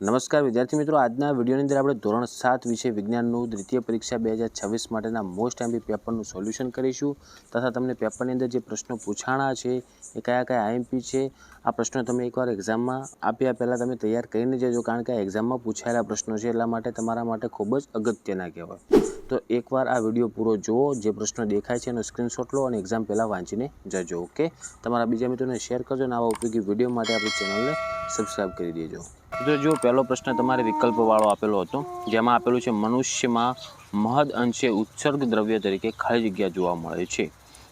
નમસ્કાર વિદ્યાર્થી મિત્રો, આજના વિડીયોની અંદર આપણે ધોરણ 7 વિષય વિજ્ઞાનનું દ્વિતીય પરીક્ષા 2026 માટેના મોસ્ટ એમપી પેપરનું સોલ્યુશન કરીશું તથા તમને પેપરની અંદર જે પ્રશ્નો પૂછાણા છે એ કયા કયા આઈએમપી છે આ પ્રશ્નો તમે એકવાર એક્ઝામમાં આપ્યા પહેલાં તમે તૈયાર કરીને જજો, કારણ કે આ એક્ઝામમાં પૂછાયેલા પ્રશ્નો છે એટલા માટે તમારા માટે ખૂબ જ અગત્યના કહેવાય। તો એકવાર આ વિડીયો પૂરો જુઓ, જે પ્રશ્નો દેખાય છે એનો સ્ક્રીનશોટ લો અને એક્ઝામ પહેલાં વાંચીને જજો। ઓકે, તમારા બીજા મિત્રોને શેર કરજો અને આવા ઉપયોગી વિડીયો માટે આપણી ચેનલને સબસ્ક્રાઈબ કરી દેજો। તો જો પહેલો પ્રશ્ન તમારે વિકલ્પવાળો આપેલો હતો, જેમાં આપેલું છે મનુષ્યમાં મહદ અંશે ઉત્સર્ગ દ્રવ્ય તરીકે ખાલી જગ્યા જોવા મળે છે।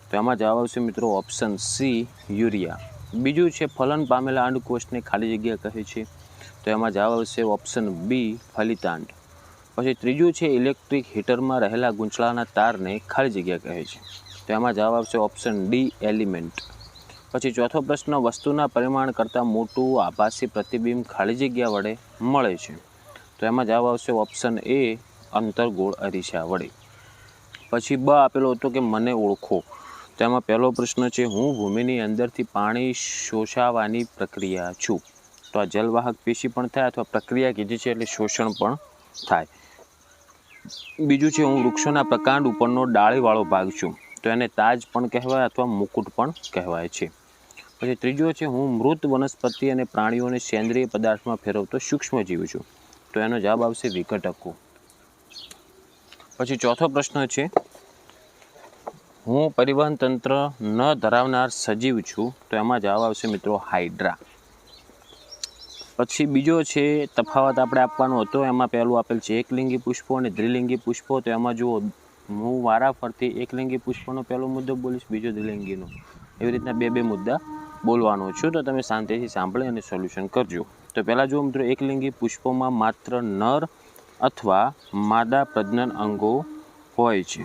તો એમાં જવાબ આવશે મિત્રો ઓપ્શન સી યુરિયા। બીજું છે ફલન પામેલા અંડકોષને ખાલી જગ્યા કહે છે, તો એમાં જવાબ આવશે ઓપ્શન બી ફલિતાંડ। પછી ત્રીજું છે ઇલેક્ટ્રિક હીટરમાં રહેલા ગૂંચળાના તારને ખાલી જગ્યા કહે છે, તો એમાં જવાબ આવશે ઓપ્શન ડી એલિમેન્ટ। પછી ચોથો પ્રશ્ન વસ્તુના પરિમાણ કરતાં મોટું આભાસી પ્રતિબિંબ ખાલી જગ્યા વડે મળે છે, તો એમાં જવાબ આવશે ઓપ્શન એ અંતર્ગોળ અરીસા વડે। પછી બ આપેલો હતો કે મને ઓળખો, તો એમાં પહેલો પ્રશ્ન છે હું ભૂમિની અંદરથી પાણી શોષાવાની પ્રક્રિયા છું, તો આ જલવાહક પેશી પણ થાય અથવા પ્રક્રિયા કીધી છે એટલે શોષણ પણ થાય। બીજું છે હું વૃક્ષોના પ્રકાંડ ઉપરનો ડાળીવાળો ભાગ છું, તો એને તાજ પણ કહેવાય અથવા મુકુટ પણ કહેવાય છે। પછી ત્રીજો છે હું મૃત વનસ્પતિ અને પ્રાણીઓને સેન્દ્રિય પદાર્થમાં ફેરવતો સૂક્ષ્મજીવ છું, તો એનો જવાબ આવશે વિઘટકો। પછી ચોથો પ્રશ્ન છે હું પરિવહન તંત્ર ન ધરાવનાર સજીવ છું, તો એમાં જવાબ આવશે મિત્રો હાઇડ્રા। પછી બીજો છે તફાવત આપણે આપવાનો હતો, એમાં પહેલું આપેલ છે એકલિંગી પુષ્પો અને દ્વિલિંગી પુષ્પો, તો એમાં જુઓ હું વારાફરતી એકલિંગી પુષ્પોનો પહેલો મુદ્દો બોલીશ, બીજો દ્વિલિંગીનો, એવી રીતના બે મુદ્દા બોલવાનો છું, તો તમે શાંતિથી સાંભળી અને સોલ્યુશન કરજો। તો પહેલાં જુઓ મિત્રો, એકલિંગી પુષ્પોમાં માત્ર નર અથવા માદા પ્રજનન અંગો હોય છે,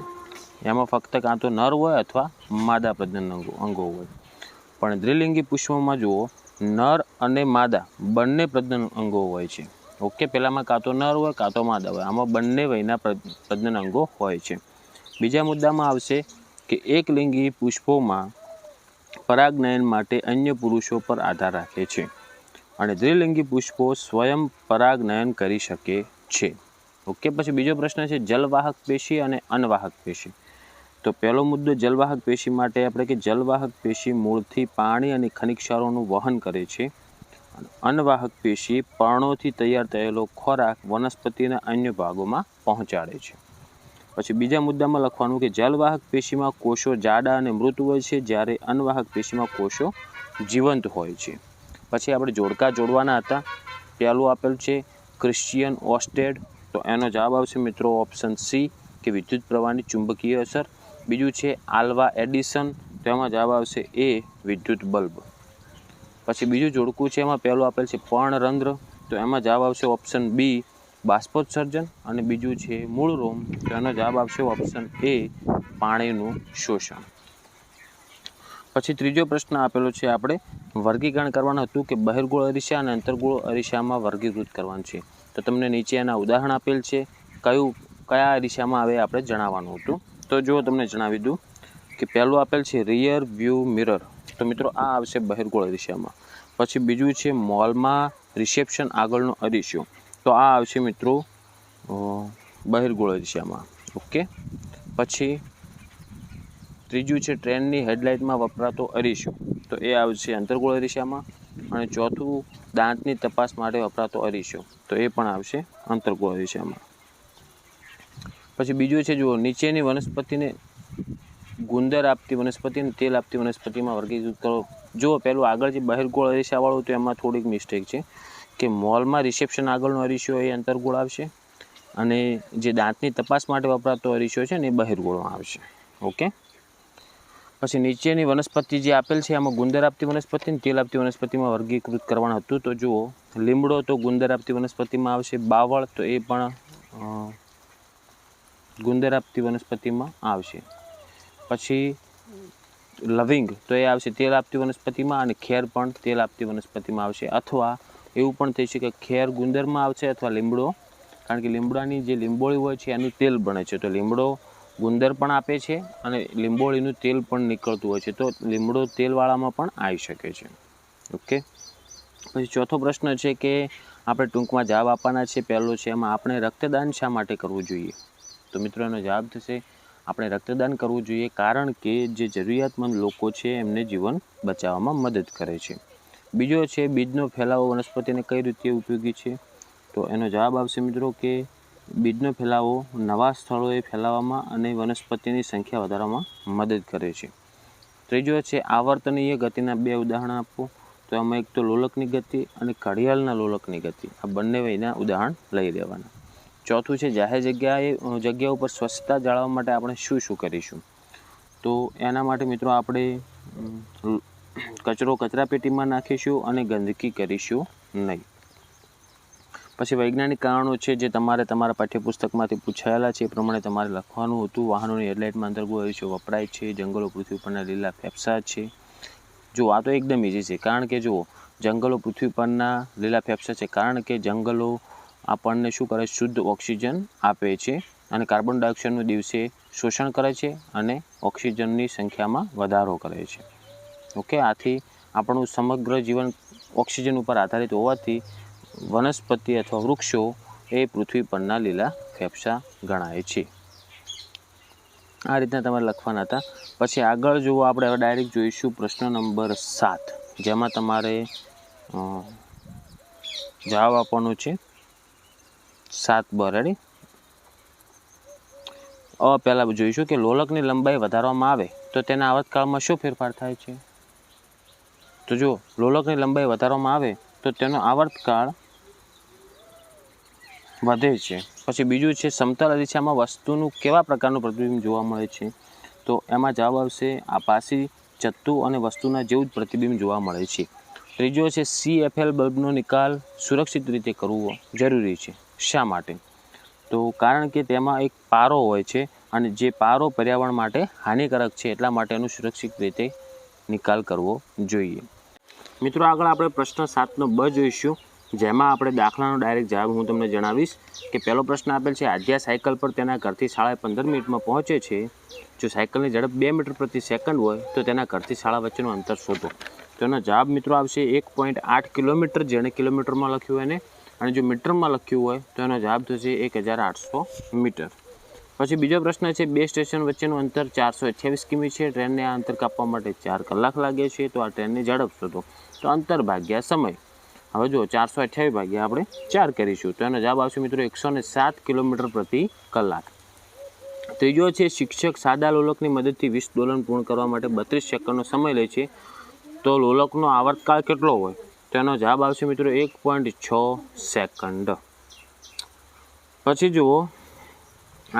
એમાં ફક્ત કાં તો નર હોય અથવા માદા પ્રજનન અંગો હોય। પણ દ્વિલિંગી પુષ્પોમાં જુઓ નર અને માદા બંને પ્રજનન અંગો હોય છે। ઓકે, પહેલાંમાં કાં તો નર હોય કાં તો માદા હોય, આમાં બંને વયના પ્રજનન અંગો હોય છે। બીજા મુદ્દામાં આવશે કે એકલિંગી પુષ્પોમાં પરાગનયન માટે અન્ય પુરુષો પર આધાર રાખે છે અને દ્વિલિંગી પુષ્પો સ્વયં પરાગનયન કરી શકે છે। ઓકે, પછી બીજો પ્રશ્ન છે જલવાહક પેશી અને અનવાહક પેશી। તો પહેલો મુદ્દો જલવાહક પેશી માટે આપણે કે જલવાહક પેશી મૂળથી પાણી અને ખનિજ ક્ષારોનું વહન કરે છે, અનવાહક પેશી પર્ણોથી તૈયાર થયેલો ખોરાક વનસ્પતિના અન્ય ભાગોમાં પહોંચાડે છે। પછી બીજા મુદ્દામાં લખવાનું કે જલવાહક પેશીમાં કોષો જાડા અને મૃત હોય છે, જ્યારે અનવાહક પેશીમાં કોષો જીવંત હોય છે। પછી આપણે જોડકા જોડવાના હતા, પહેલું આપેલ છે ક્રિશ્ચિયન ઓસ્ટેડ, તો એનો જવાબ આવશે મિત્રો ઓપ્શન સી કે વિદ્યુત પ્રવાહની ચુંબકીય અસર। બીજું છે આલ્વા એડિશન, તો એમાં જવાબ આવશે એ વિદ્યુત બલ્બ। પછી બીજું જોડકું છે એમાં પહેલું આપેલ છે પર્ણરંધ્ર, તો એમાં જવાબ આવશે ઓપ્શન બી બાષ્પોત્સર્જન, અને બીજું છે મૂળ રોમ, તો એનો જવાબ આવશે ઓપ્શન એ પાણીનું શોષણ। પછી ત્રીજો પ્રશ્ન આપેલો છે આપણે વર્ગીકરણ કરવાનું હતું કે બહિર્ગોળ અરીસા અને અંતર્ગોળ અરીસામાં વર્ગીકૃત કરવાનું છે, તો તમને નીચે એના ઉદાહરણ આપેલ છે, કયા અરીસામાં આવે આપણે જણાવવાનું હતું। તો જો તમને જણાવી દઉં કે પહેલું આપેલ છે રિયર વ્યૂ મિરર, તો મિત્રો આ આવશે બહિર્ગોળ અરીસામાં। પછી બીજું છે મોલમાં રિસેપ્શન આગળનો અરીસો, તો આ આવશે મિત્રો બહિર્ગોળ અરીસામાં। ઓકે, પછી ત્રીજું છે ટ્રેનની હેડલાઇટમાં વપરાતો અરીસો, તો એ આવશે અંતર્ગોળ અરીસામાં। અને ચોથું દાંતની તપાસ માટે વપરાતો અરીસો, તો એ પણ આવશે અંતર્ગોળ અરીસામાં। પછી બીજું છે જુઓ નીચેની વનસ્પતિને ગુંદર આપતી વનસ્પતિ અને તેલ આપતી વનસ્પતિમાં વર્ગીકૃત કરો। જુઓ પહેલું આગળ જે બહિર્ગોળ અરીસાવાળું, તો એમાં થોડીક મિસ્ટેક છે કે મોલમાં રિસેપ્શન આગળનો અરીસો એ અંતર્ગોળ આવશે અને જે દાંતની તપાસ માટે વપરાતો અરીસો છે ને એ બહિર્ગોળમાં આવશે। ઓકે, પછી નીચેની વનસ્પતિ જે આપેલ છે એમાં ગુંદર આપતી વનસ્પતિ અને તેલ આપતી વનસ્પતિમાં વર્ગીકૃત કરવાનું હતું, તો જુઓ લીમડો તો ગુંદર આપતી વનસ્પતિમાં આવશે, બાવળ તો એ પણ ગુંદર આપતી વનસ્પતિમાં આવશે। પછી લવિંગ તો એ આવશે તેલ આપતી વનસ્પતિમાં અને ખેર પણ તેલ આપતી વનસ્પતિમાં આવશે, અથવા એવું પણ થઈ શકે ખેર ગુંદરમાં આવશે અથવા લીમડો, કારણ કે લીમડાની જે લીંબોળી હોય છે એનું તેલ બને છે, તો લીમડો ગુંદર પણ આપે છે અને લીંબોળીનું તેલ પણ નીકળતું હોય છે, તો લીમડો તેલવાળામાં પણ આવી શકે છે। ઓકે, પછી ચોથો પ્રશ્ન છે કે આપણે ટૂંકમાં જવાબ આપવાના છે. પહેલો છે એમાં આપણે રક્તદાન શા માટે કરવું જોઈએ? તો મિત્રો એનો જવાબ થશે આપણે રક્તદાન કરવું જોઈએ કારણ કે જે જરૂરિયાતમંદ લોકો છે એમને જીવન બચાવવામાં મદદ કરે છે. બીજો છે બીજનો ફેલાવો વનસ્પતિને કઈ રીતે ઉપયોગી છે? તો એનો જવાબ આવશે મિત્રો કે બીજનો ફેલાવો નવા સ્થળોએ ફેલાવવામાં અને વનસ્પતિની સંખ્યા વધારવામાં મદદ કરે છે. ત્રીજો છે આવર્તનીય ગતિના 2 ઉદાહરણ આપો. તો એમાં એક તો લોલકની ગતિ અને ઘડિયાળના લોલકની ગતિ, આ બંને એના ઉદાહરણ લઈ લેવાના. ચોથું છે જાહેર જગ્યા ઉપર સ્વચ્છતા જાળવવા માટે આપણે શું કરીશું? તો એના માટે મિત્રો આપણે કચરો કચરાપેટીમાં નાખીશું અને ગંદકી કરીશું નહીં. પછી વૈજ્ઞાનિક કારણો છે જે તમારે તમારા પાઠ્યપુસ્તકમાંથી પૂછાયેલા છે એ પ્રમાણે તમારે લખવાનું હતું. વાહનોની હેડલાઇટમાં અંતર્ગત આયુષ્ય વપરાય છે. જંગલો પૃથ્વી પરના લીલા ફેફસા છે. જો આ તો એકદમ ઇઝી છે કારણ કે જુઓ જંગલો પૃથ્વી પરના લીલા ફેફસા છે કારણ કે જંગલો આપણને શું કરે? શુદ્ધ ઓક્સિજન આપે છે અને કાર્બન ડાયોક્સાઇડનું દિવસે શોષણ કરે છે અને ઓક્સિજનની સંખ્યામાં વધારો કરે છે. ઓકે, આથી આપણું સમગ્ર જીવન ઓક્સિજન ઉપર આધારિત હોવાથી વનસ્પતિ અથવા વૃક્ષો એ પૃથ્વી પરના લીલા ફેફસા ગણાય છે. આ રીતના તમારે લખવાના હતા. પછી આગળ જુઓ આપણે હવે ડાયરેક્ટ જોઈશું પ્રશ્ન નંબર 7, જેમાં તમારે જવાબ આપવાનો છે 7બ. રેડી? પહેલાં જોઈશું કે લોલકની લંબાઈ વધારવામાં આવે તો તેના આવર્તકાળમાં શું ફેરફાર થાય છે? તો જો લોલકની લંબાઈ વધારવામાં આવે તો તેનો આવર્તકાળ વધે છે. પછી બીજું છે સમતલ દિશામાં વસ્તુનું કેવા પ્રકારનું પ્રતિબિંબ જોવા મળે છે? તો એમાં જવાબ આવશે આપાસી, ચત્તુ અને વસ્તુના જેવું જ પ્રતિબિંબ જોવા મળે છે. ત્રીજો છે CFL બલ્બનો નિકાલ સુરક્ષિત રીતે કરવો જરૂરી છે. શા માટે? તો કારણ કે તેમાં એક પારો હોય છે અને જે પારો પર્યાવરણ માટે હાનિકારક છે એટલા માટે એનું સુરક્ષિત રીતે નિકાલ કરવો જોઈએ. મિત્રો આગળ આપણે પ્રશ્ન 7બ જોઈશું, જેમાં આપણે દાખલાનો ડાયરેક્ટ જવાબ હું તમને જણાવીશ. કે પહેલો પ્રશ્ન આપેલ છે આદ્યા સાયકલ પર તેના ઘરથી 15.5 મિનિટમાં પહોંચે છે. જો સાયકલની ઝડપ 2 મીટર પ્રતિ સેકન્ડ હોય તો તેના ઘરથી શાળા વચ્ચેનું અંતર શોધો. તો એનો જવાબ મિત્રો આવશે 1.8 કિલોમીટર, જેણે કિલોમીટરમાં લખ્યું હોય એને, અને જો મીટરમાં લખ્યું હોય તો એનો જવાબ થશે 1800 મીટર. પછી બીજો પ્રશ્ન છે 2 સ્ટેશન વચ્ચેનું અંતર 428 કિમી છે. ટ્રેનને આ અંતર કાપવા માટે 4 કલાક લાગે છે. તો આ ટ્રેનની ઝડપ શોધો. તો અંતર ભાગ્યા સમય. હવે જો 428 ભાગ્યા આપણે 4 કરીશું તો એનો જવાબ આવશે મિત્રો 107 કિલોમીટર પ્રતિ કલાક. ત્રીજો છે શિક્ષક સાદા લોલકની મદદથી 20 દોલન પૂર્ણ કરવા માટે 32 સેકન્ડનો સમય લે છે. તો લોલકનો આવર્તકાળ કેટલો હોય? તો એનો જવાબ આવશે મિત્રો 1.6 સેકન્ડ. પછી જુઓ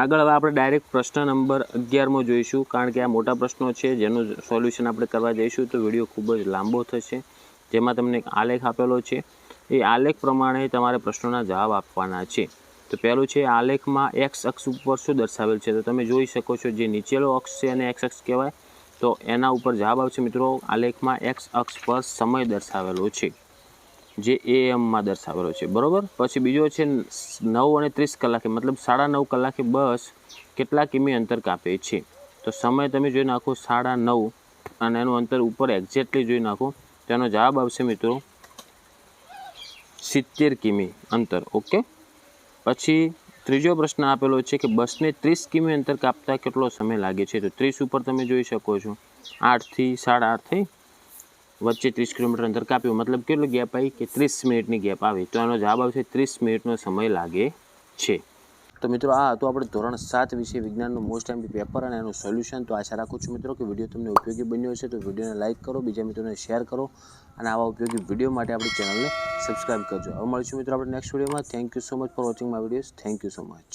આગળ હવે આપણે ડાયરેક્ટ પ્રશ્ન નંબર 11 જોઈશું, કારણ કે આ મોટા પ્રશ્નો છે જેનું સોલ્યુશન આપણે કરવા જઈશું તો વિડીયો ખૂબ જ લાંબો થશે. જેમાં તમને એક આલેખ આપેલો છે, એ આલેખ પ્રમાણે તમારે પ્રશ્નોના જવાબ આપવાના છે. તો પહેલું છે આલેખમાં એક્સ અક્ષ ઉપર શું દર્શાવેલ છે? તો તમે જોઈ શકો છો જે નીચેલો અક્ષ છે એને એક્સ અક્ષ કહેવાય. તો એના ઉપર જવાબ આવશે મિત્રો આલેખમાં એક્સ અક્ષ પર સમય દર્શાવેલો છે, જે AM દર્શાવેલો છે, બરાબર. પછી બીજો છે 9:30 કલાકે, મતલબ 9:30 કલાકે બસ કેટલા કિમી અંતર કાપે છે? તો સમય તમે જોઈ નાખો 9:30 અને એનું અંતર ઉપર એક્ઝેક્ટલી જોઈ નાખો તો એનો જવાબ આવશે મિત્રો 70 કિમી અંતર. ઓકે. પછી ત્રીજો પ્રશ્ન આપેલો છે કે બસને 30 કિમી અંતર કાપતા કેટલો સમય લાગે છે? તો 30 ઉપર તમે જોઈ શકો છો 8 થી 8:30 થઈ, વચ્ચે 30 કિલોમીટર અંતર કાપ્યું, મતલબ કેટલો ગેપ આવી કે 30 મિનિટની ગેપ આવી. તો એનો જવાબ આવશે 30 મિનિટનો સમય લાગે છે. તો મિત્રો આ હતું આપણે ધોરણ 7 વિશે વિજ્ઞાનનું મોસ્ટ એમપી પેપર અને એનું સોલ્યુશન. તો આશા રાખું છું મિત્રો કે વિડીયો તમને ઉપયોગી બન્યો હશે. તો વિડીયોને લાઇક કરો, બીજા મિત્રોને શેર કરો અને આવા ઉપયોગી વિડીયો માટે આપણી ચેનલને સબસ્ક્રાઈબ કરજો. હવે મળીશું મિત્રો આપણે નેક્સ્ટ વિડીયોમાં. Thank you so much for watching my videos. Thank you so much.